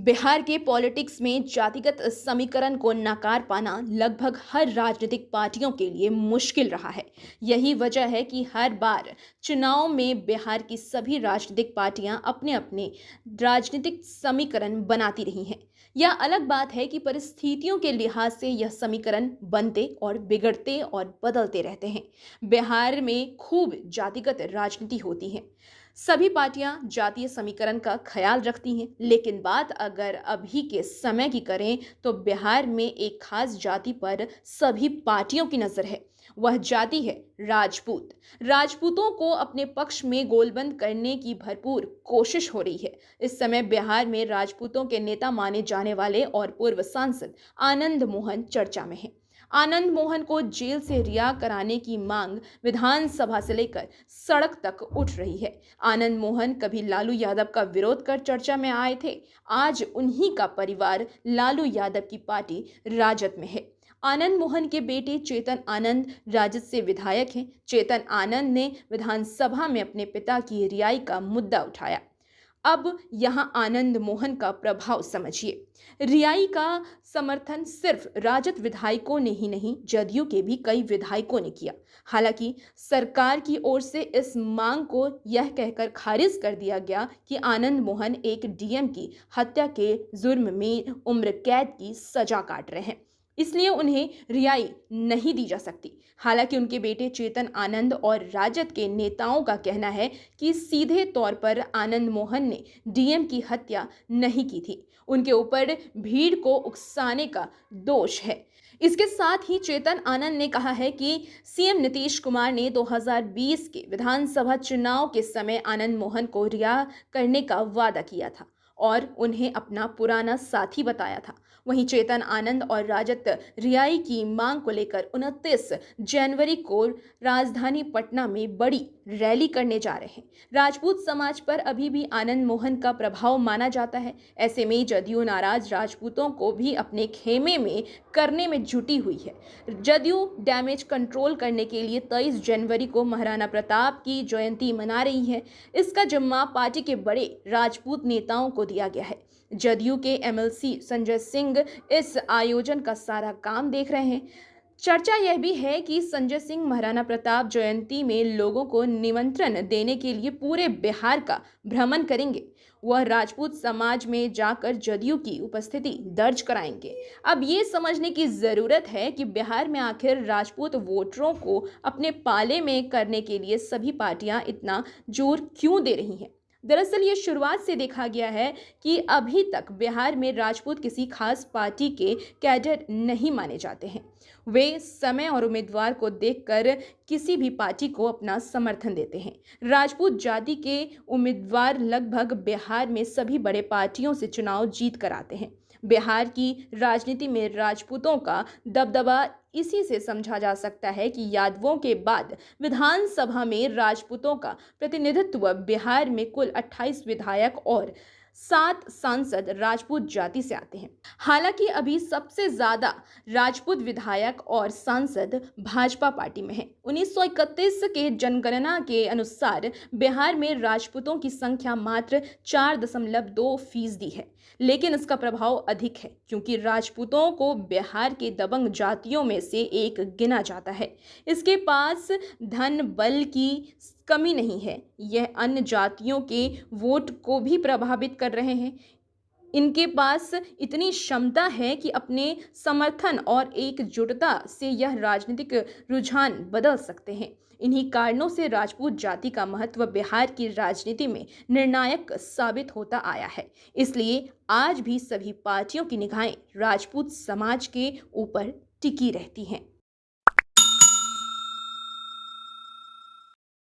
बिहार के पॉलिटिक्स में जातिगत समीकरण को नकार पाना लगभग हर राजनीतिक पार्टियों के लिए मुश्किल रहा है। यही वजह है कि हर बार चुनाव में बिहार की सभी राजनीतिक पार्टियां अपने अपने राजनीतिक समीकरण बनाती रही हैं। यह अलग बात है कि परिस्थितियों के लिहाज से यह समीकरण बनते और बिगड़ते और बदलते रहते हैं। बिहार में खूब जातिगत राजनीति होती है। सभी पार्टियां जातीय समीकरण का ख्याल रखती हैं, लेकिन बात अगर अभी के समय की करें तो बिहार में एक खास जाति पर सभी पार्टियों की नजर है। वह जाति है राजपूत। राजपूतों को अपने पक्ष में गोलबंद करने की भरपूर कोशिश हो रही है। इस समय बिहार में राजपूतों के नेता माने जाने वाले और पूर्व सांसद आनंद मोहन चर्चा में हैं। आनंद मोहन को जेल से रिहा कराने की मांग विधानसभा से लेकर सड़क तक उठ रही है। आनंद मोहन कभी लालू यादव का विरोध कर चर्चा में आए थे। आज उन्हीं का परिवार लालू यादव की पार्टी राजद में है। आनंद मोहन के बेटे चेतन आनंद राजद से विधायक हैं। चेतन आनंद ने विधानसभा में अपने पिता की रिहाई का मुद्दा उठाया। अब यहां आनंद मोहन का प्रभाव समझिए। रिहाई का समर्थन सिर्फ राजद विधायकों ने ही नहीं, जदयू के भी कई विधायकों ने किया। हालांकि सरकार की ओर से इस मांग को यह कहकर खारिज कर दिया गया कि आनंद मोहन एक डीएम की हत्या के जुर्म में उम्र कैद की सजा काट रहे हैं, इसलिए उन्हें रिहाई नहीं दी जा सकती। हालांकि उनके बेटे चेतन आनंद और राजद के नेताओं का कहना है कि सीधे तौर पर आनंद मोहन ने डीएम की हत्या नहीं की थी, उनके ऊपर भीड़ को उकसाने का दोष है। इसके साथ ही चेतन आनंद ने कहा है कि सीएम नीतीश कुमार ने 2020 के विधानसभा चुनाव के समय आनंद मोहन को रिहा करने का वादा किया था और उन्हें अपना पुराना साथी बताया था। वहीं चेतन आनंद और राजद रिहाई की मांग को लेकर 29 जनवरी को राजधानी पटना में बड़ी रैली करने जा रहे हैं। राजपूत समाज पर अभी भी आनंद मोहन का प्रभाव माना जाता है। ऐसे में जदयू नाराज राजपूतों को भी अपने खेमे में करने में जुटी हुई है। जदयू डैमेज कंट्रोल करने के लिए 23 जनवरी को महाराणा प्रताप की जयंती मना रही है। इसका जिम्मा पार्टी के बड़े राजपूत नेताओं को दिया गया है। जदयू के एमएलसी संजय सिंह इस आयोजन का सारा काम देख रहे हैं। चर्चा यह भी है कि संजय सिंह महाराणा प्रताप जयंती में लोगों को निमंत्रण देने के लिए पूरे बिहार का भ्रमण करेंगे। वह राजपूत समाज में जाकर जदयू की उपस्थिति दर्ज कराएंगे। अब ये समझने की जरूरत है कि बिहार में आखिर राजपूत वोटरों को अपने पाले में करने के लिए सभी पार्टियां इतना जोर क्यों दे रही हैं। दरअसल ये शुरुआत से देखा गया है कि अभी तक बिहार में राजपूत किसी खास पार्टी के कैडर नहीं माने जाते हैं। वे समय और उम्मीदवार को देखकर किसी भी पार्टी को अपना समर्थन देते हैं। राजपूत जाति के उम्मीदवार लगभग बिहार में सभी बड़े पार्टियों से चुनाव जीत कर आते हैं। बिहार की राजनीति में राजपूतों का दबदबा इसी से समझा जा सकता है कि यादवों के बाद विधानसभा में राजपूतों का प्रतिनिधित्व बिहार में कुल 28 विधायक और 7 सांसद राजपूत जाति से आते हैं। हालांकि अभी सबसे ज्यादा राजपूत विधायक और सांसद भाजपा पार्टी में हैं। 1931 के जनगणना के अनुसार बिहार में राजपूतों की संख्या मात्र 4.2% है, लेकिन इसका प्रभाव अधिक है क्योंकि राजपूतों को बिहार के दबंग जातियों में से एक गिना जाता है। इसके पास धन बल की कमी नहीं है। यह अन्य जातियों के वोट को भी प्रभावित कर रहे हैं। इनके पास इतनी क्षमता है कि अपने समर्थन और एकजुटता से यह राजनीतिक रुझान बदल सकते हैं। इन्हीं कारणों से राजपूत जाति का महत्व बिहार की राजनीति में निर्णायक साबित होता आया है। इसलिए आज भी सभी पार्टियों की निगाहें राजपूत समाज के ऊपर टिकी रहती हैं।